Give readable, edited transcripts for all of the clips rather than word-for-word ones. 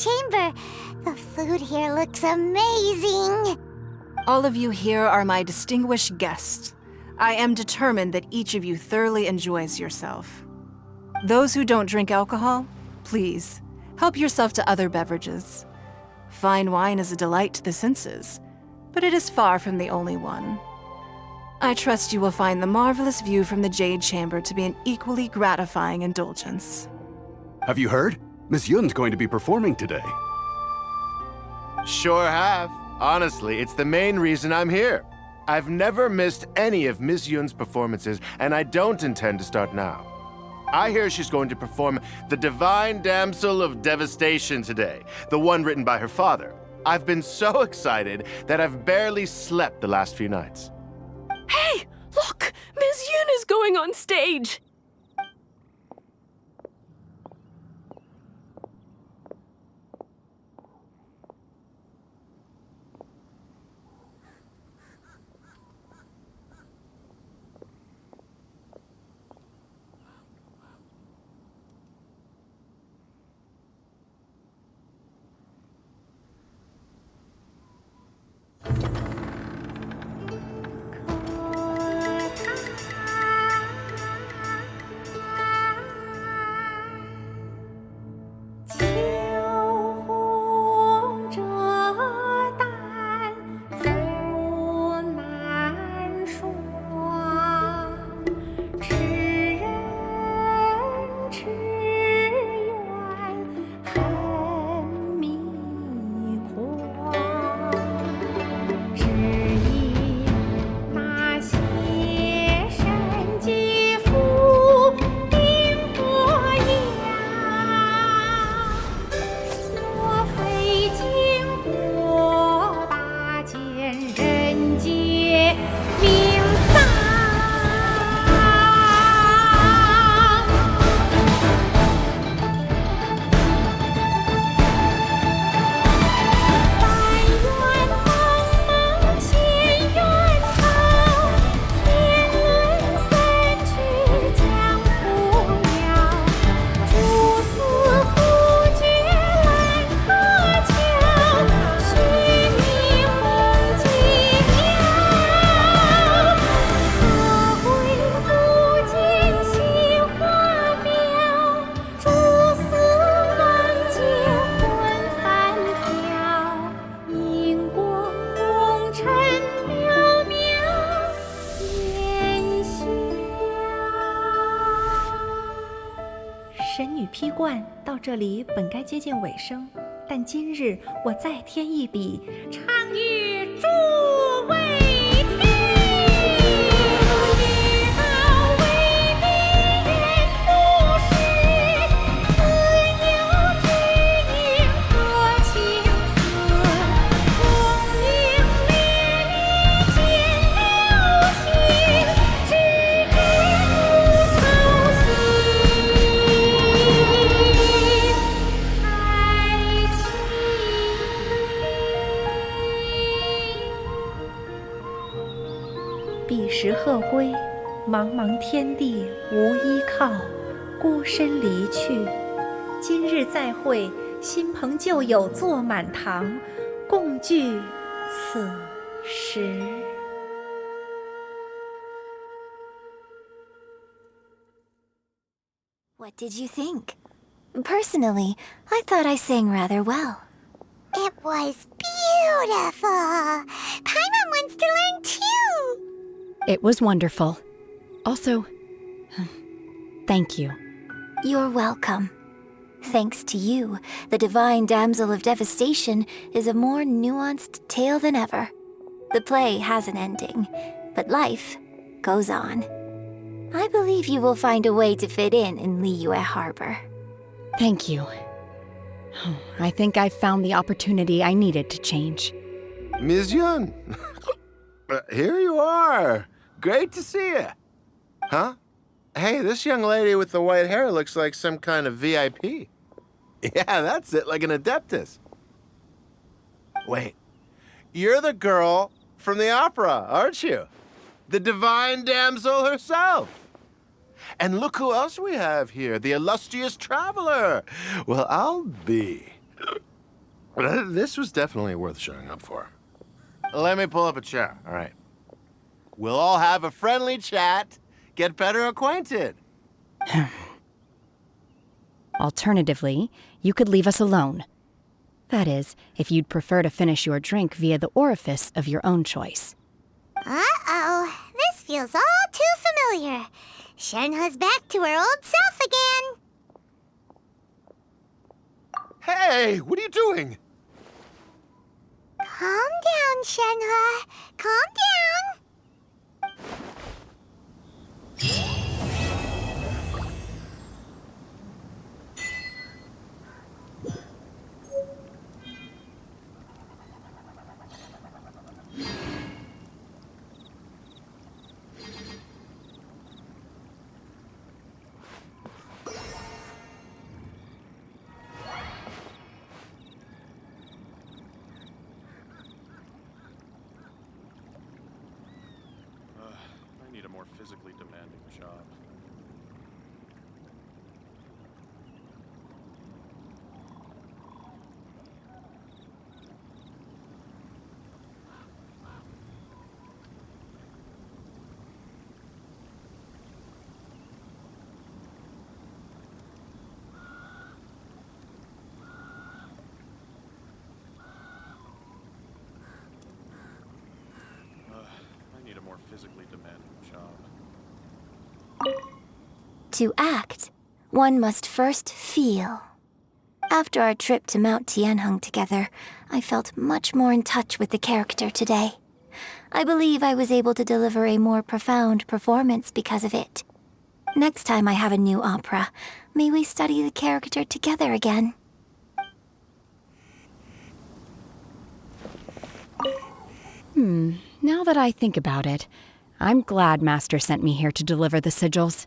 chamber. The food here looks amazing. All of you here are my distinguished guests. I am determined that each of you thoroughly enjoys yourself. Those who don't drink alcohol, please, help yourself to other beverages. Fine wine is a delight to the senses, but it is far from the only one. I trust you will find the marvelous view from the Jade Chamber to be an equally gratifying indulgence. Have you heard? Miss Yun's going to be performing today. Sure have. Honestly, it's the main reason I'm here. I've never missed any of Miss Yun's performances, and I don't intend to start now. I hear she's going to perform The Divine Damsel of Devastation today, the one written by her father. I've been so excited that I've barely slept the last few nights. Hey, look! Miss Yun is going on stage!神女披冠到这里本该接近尾声，但今日我再添一笔，唱与诸位听。知道为民人不是，自有知音和情思。功名烈烈见了心，只知不愁心。爱情。彼时鹤归，茫茫天地无依靠，孤身离去。今日再会，新朋旧友坐满堂，共聚此时。What did you think? Personally, I thought I sang rather well. It was beautiful. Paimon wants to learn too. It was wonderful. Also, thank you. You're welcome. Thanks to you, the Divine Damsel of Devastation is a more nuanced tale than ever. The play has an ending, but life goes on. I believe you will find a way to fit in Liyue Harbor. Thank you. I think I've found the opportunity I needed to change. Ms. Yun, here you are. Great to see you. Huh? Hey, this young lady with the white hair looks like some kind of VIP. Yeah, that's it, like an Adeptus. Wait, you're the girl from the opera, aren't you? The Divine Damsel herself. And look who else we have here, the illustrious traveler. Well, I'll be This was definitely worth showing up for. Let me pull up a chair, all right? We'll all have a friendly chat, get better acquainted. Alternatively, you could leave us alone. That is, if you'd prefer to finish your drink via the orifice of your own choice. Uh-oh, this feels all too familiar. Shenhe's back to her old self again. Hey, what are you doing? Calm down, Shenhe. Calm down. I need a more physically demanding job. I need a more physically demanding job. To act, one must first feel. After our trip to Mount Tianheng together, I felt much more in touch with the character today. I believe I was able to deliver a more profound performance because of it. Next time I have a new opera, may we study the character together again. Now that I think about it, I'm glad Master sent me here to deliver the sigils.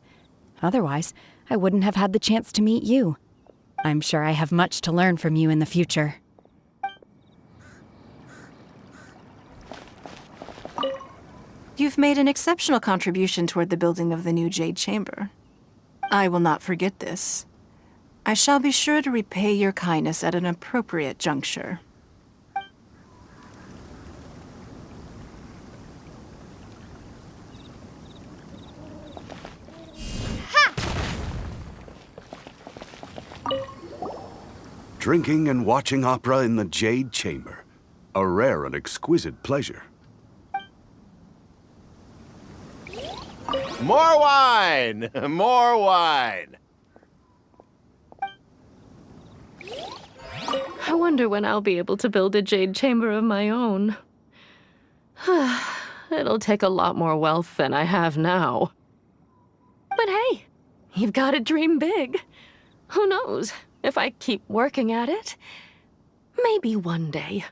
Otherwise, I wouldn't have had the chance to meet you. I'm sure I have much to learn from you in the future. You've made an exceptional contribution toward the building of the new Jade Chamber. I will not forget this. I shall be sure to repay your kindness at an appropriate juncture. Drinking and watching opera in the Jade Chamber. A rare and exquisite pleasure. More wine! More wine! I wonder when I'll be able to build a jade chamber of my own. It'll take a lot more wealth than I have now. But hey, you've got to dream big. Who knows? If I keep working at it, maybe one day.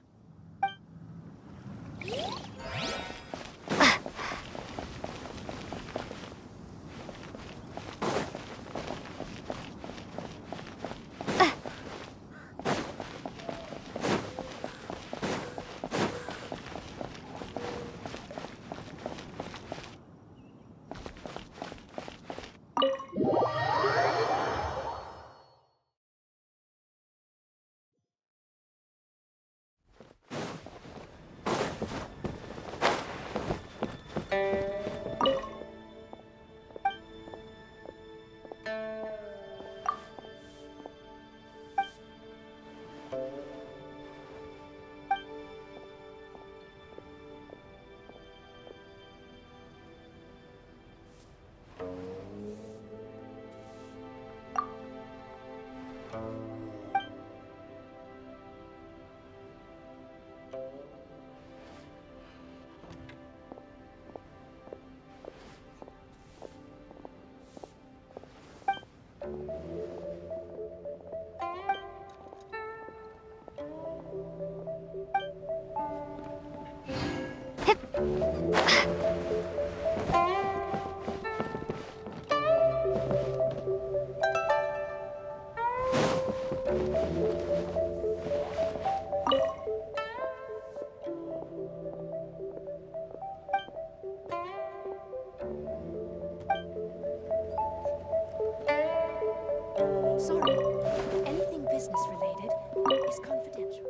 Sorry, anything business related is confidential.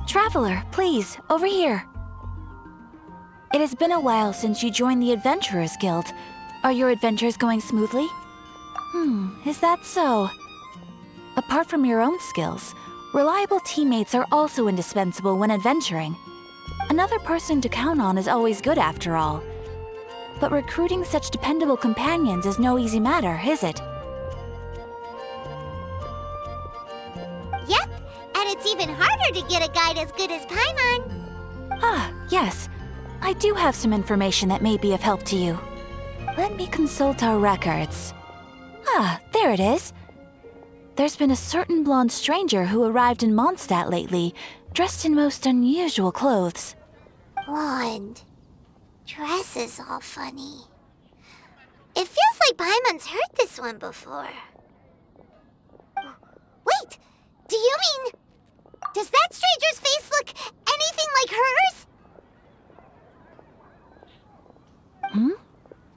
Traveler, please, over here. It has been a while since you joined the Adventurers Guild. Are your adventures going smoothly? Is that so? Apart from your own skills, reliable teammates are also indispensable when adventuring. Another person to count on is always good after all. But recruiting such dependable companions is no easy matter, is it? Yep, and it's even harder to get a guide as good as Paimon. Ah, yes. I do have some information that may be of help to you. Let me consult our records. Ah, there it is. There's been a certain blonde stranger who arrived in Mondstadt lately, dressed in most unusual clothes. Blonde. Dresses all funny. It feels like Paimon's heard this one before. Wait! Do you mean... Does that stranger's face look anything like hers?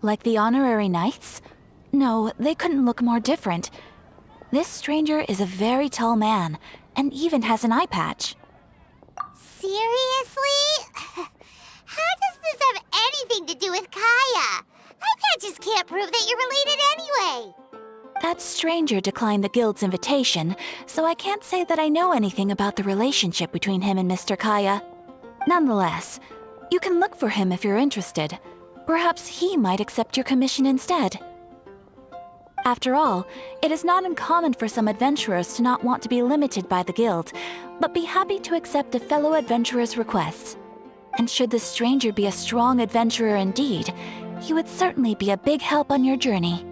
Like the honorary knights? No, they couldn't look more different. This stranger is a very tall man, and even has an eye patch. Seriously? How does this have anything to do with Kaya? Eye patches can't prove that you're related anyway. That stranger declined the guild's invitation, so I can't say that I know anything about the relationship between him and Mr. Kaya. Nonetheless, you can look for him if you're interested. Perhaps he might accept your commission instead. After all, it is not uncommon for some adventurers to not want to be limited by the guild, but be happy to accept a fellow adventurer's requests. And should the stranger be a strong adventurer indeed, he would certainly be a big help on your journey.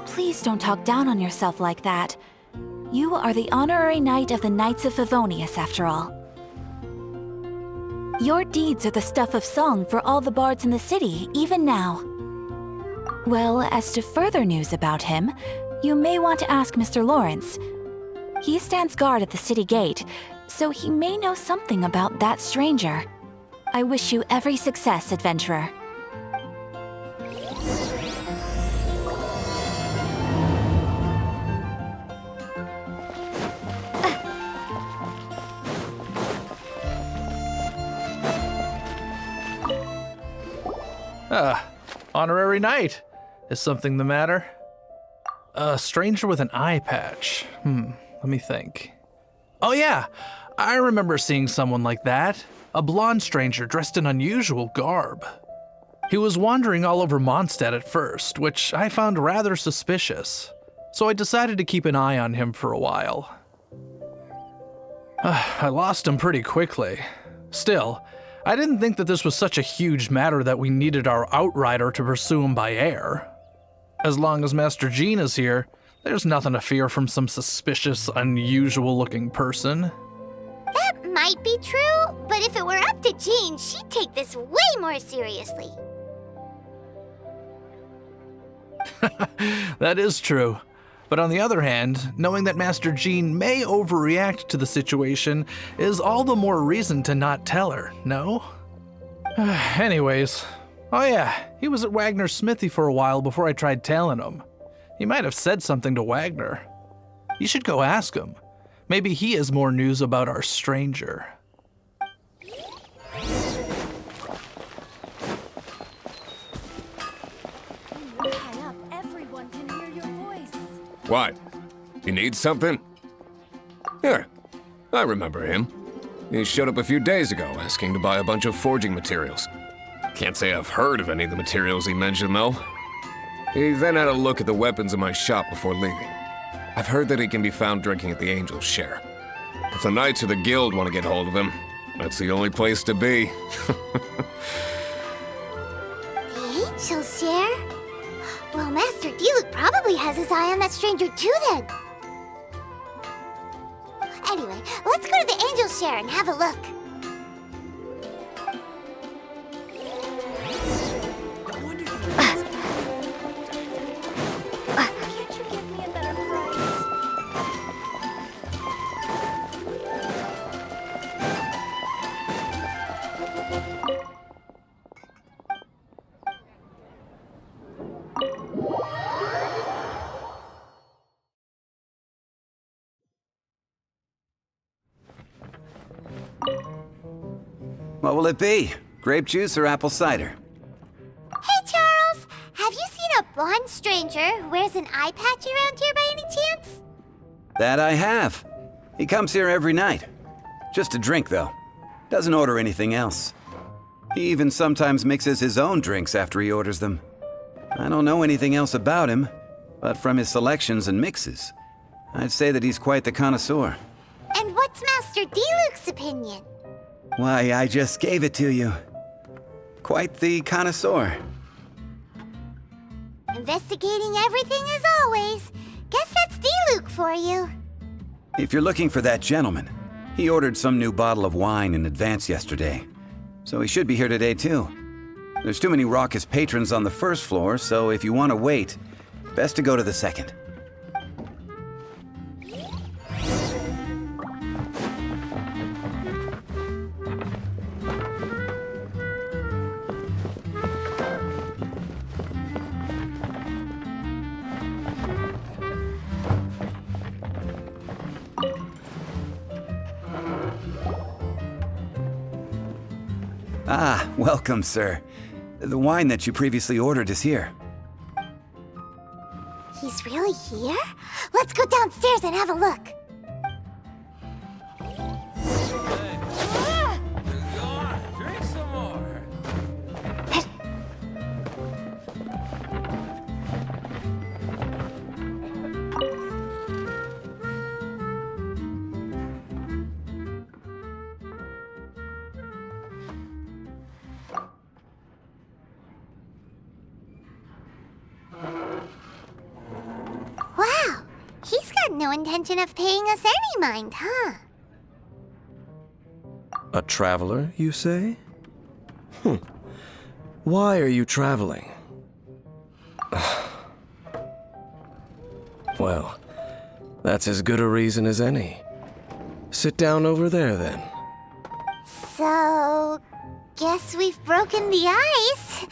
Please don't talk down on yourself like that. You are the honorary knight of the Knights of Favonius, after all. Your deeds are the stuff of song for all the bards in the city, even now. Well, as to further news about him, you may want to ask Mr. Lawrence. He stands guard at the city gate, so he may know something about that stranger. I wish you every success, adventurer. Honorary knight. Is something the matter? A stranger with an eye patch. Let me think. Oh yeah, I remember seeing someone like that. A blonde stranger dressed in unusual garb. He was wandering all over Mondstadt at first, which I found rather suspicious. So I decided to keep an eye on him for a while. I lost him pretty quickly. Still, I didn't think that this was such a huge matter that we needed our outrider to pursue him by air. As long as Master Jean is here, there's nothing to fear from some suspicious, unusual-looking person. That might be true, but if it were up to Jean, she'd take this way more seriously. That is true. But on the other hand, knowing that Master Jean may overreact to the situation is all the more reason to not tell her, no? Anyways, oh yeah, he was at Wagner's smithy for a while before I tried tailing him. He might have said something to Wagner. You should go ask him. Maybe he has more news about our stranger. What? You need something? Here, I remember him. He showed up a few days ago asking to buy a bunch of forging materials. Can't say I've heard of any of the materials he mentioned, though. He then had a look at the weapons in my shop before leaving. I've heard that he can be found drinking at the Angel's Share. If the Knights of the Guild want to get hold of him, that's the only place to be. The Angel's Share? Well, Master Diluc probably has his eye on that stranger too, then. Anyway, let's go to the Angel's Share and have a look. What will it be? Grape juice or apple cider? Hey, Charles! Have you seen a blonde stranger who wears an eye patch around here by any chance? That I have. He comes here every night. Just to drink, though. Doesn't order anything else. He even sometimes mixes his own drinks after he orders them. I don't know anything else about him, but from his selections and mixes, I'd say that he's quite the connoisseur. And what's Master D-Luke's opinion? Why, I just gave it to you. Quite the connoisseur. Investigating everything as always. Guess that's D-Luke for you. If you're looking for that gentleman, he ordered some new bottle of wine in advance yesterday. So he should be here today too. There's too many raucous patrons on the first floor, so if you want to wait, best to go to the second. Ah, welcome, sir. The wine that you previously ordered is here. He's really here? Let's go downstairs and have a look. Drink some more. Wow, he's got no intention of paying us any mind, huh? A traveler, you say? Why are you traveling? Well, that's as good a reason as any. Sit down over there, then. So, guess we've broken the ice.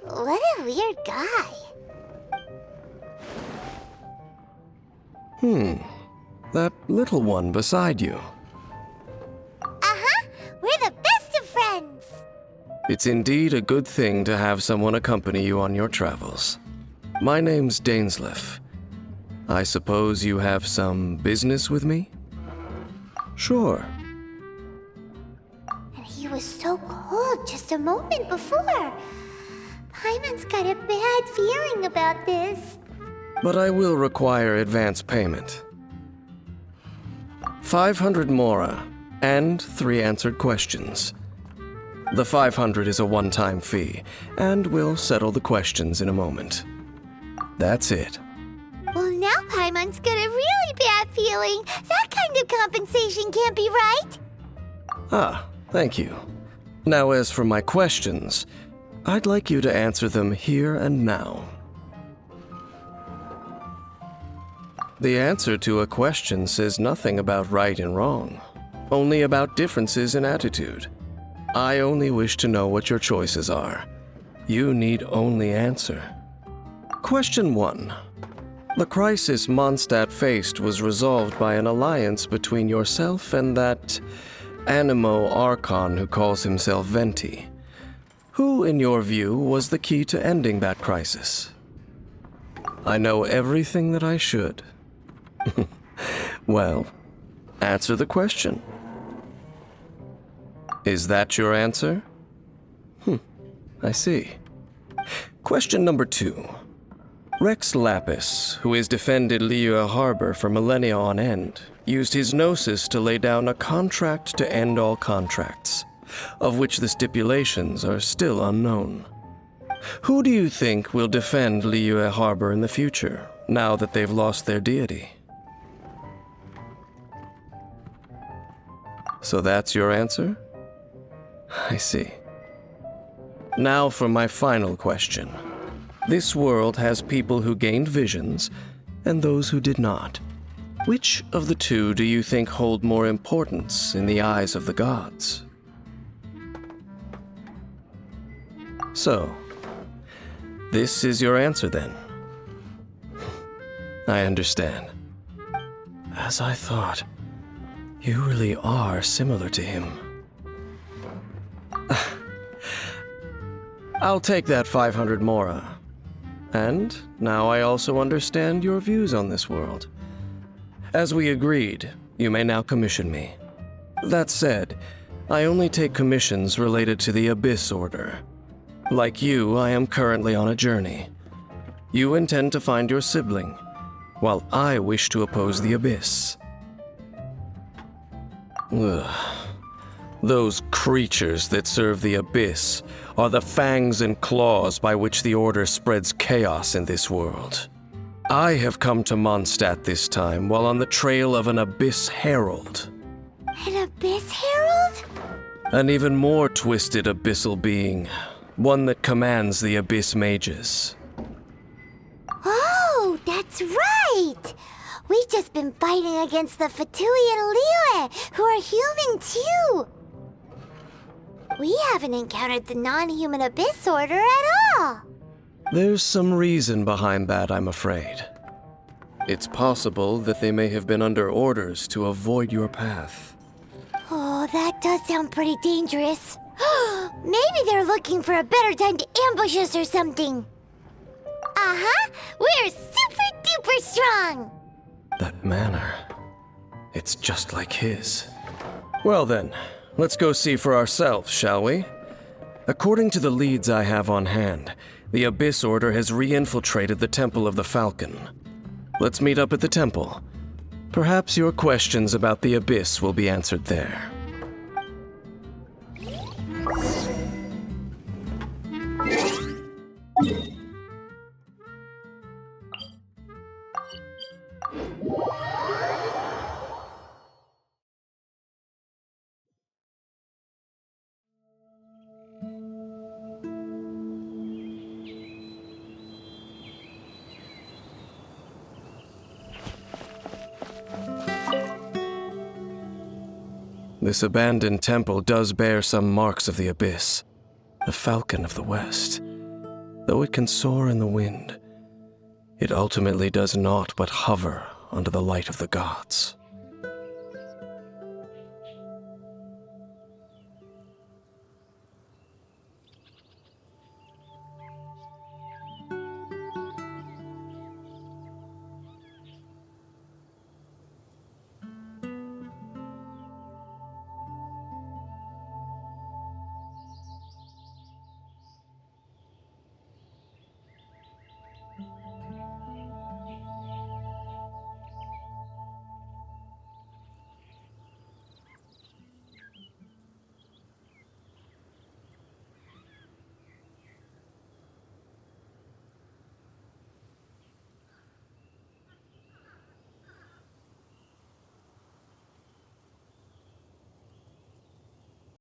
What a weird guy. That little one beside you. Uh-huh, we're the best of friends. It's indeed a good thing to have someone accompany you on your travels. My name's Dainsleif. I suppose you have some business with me? Sure. And he was so cold just a moment before. Paimon's got a bad feeling about this. But I will require advance payment. 500 mora and 3 answered questions. The 500 is a one-time fee, and we'll settle the questions in a moment. That's it. Well, now Paimon's got a really bad feeling. That kind of compensation can't be right. Ah, thank you. Now, as for my questions, I'd like you to answer them here and now. The answer to a question says nothing about right and wrong, only about differences in attitude. I only wish to know what your choices are. You need only answer. Question 1. The crisis Mondstadt faced was resolved by an alliance between yourself and that Animo Archon who calls himself Venti. Who, in your view, was the key to ending that crisis? I know everything that I should. Well, answer the question. Is that your answer? I see. Question number 2. Rex Lapis, who has defended Liyue Harbor for millennia on end, used his gnosis to lay down a contract to end all contracts, of which the stipulations are still unknown. Who do you think will defend Liyue Harbor in the future, now that they've lost their deity? So that's your answer? I see. Now for my final question. This world has people who gained visions and those who did not. Which of the two do you think hold more importance in the eyes of the gods? So, this is your answer then? I understand. As I thought, you really are similar to him. I'll take that 500 mora. And now I also understand your views on this world. As we agreed, you may now commission me. That said, I only take commissions related to the Abyss Order. Like you, I am currently on a journey. You intend to find your sibling, while I wish to oppose the Abyss. Ugh. Those creatures that serve the Abyss are the fangs and claws by which the Order spreads chaos in this world. I have come to Mondstadt this time while on the trail of an Abyss Herald. An Abyss Herald? An even more twisted abyssal being, one that commands the Abyss Mages. Oh, that's right! We've just been fighting against the Fatui and Liyue, who are human too! We haven't encountered the non-human Abyss Order at all! There's some reason behind that, I'm afraid. It's possible that they may have been under orders to avoid your path. Oh, that does sound pretty dangerous. Maybe they're looking for a better time to ambush us or something. Uh-huh! We're super-duper strong! That manner, it's just like his. Well then, let's go see for ourselves, shall we? According to the leads I have on hand, the Abyss Order has re-infiltrated the Temple of the Falcon. Let's meet up at the temple. Perhaps your questions about the Abyss will be answered there. This abandoned temple does bear some marks of the Abyss, the Falcon of the West. Though it can soar in the wind, it ultimately does naught but hover under the light of the gods.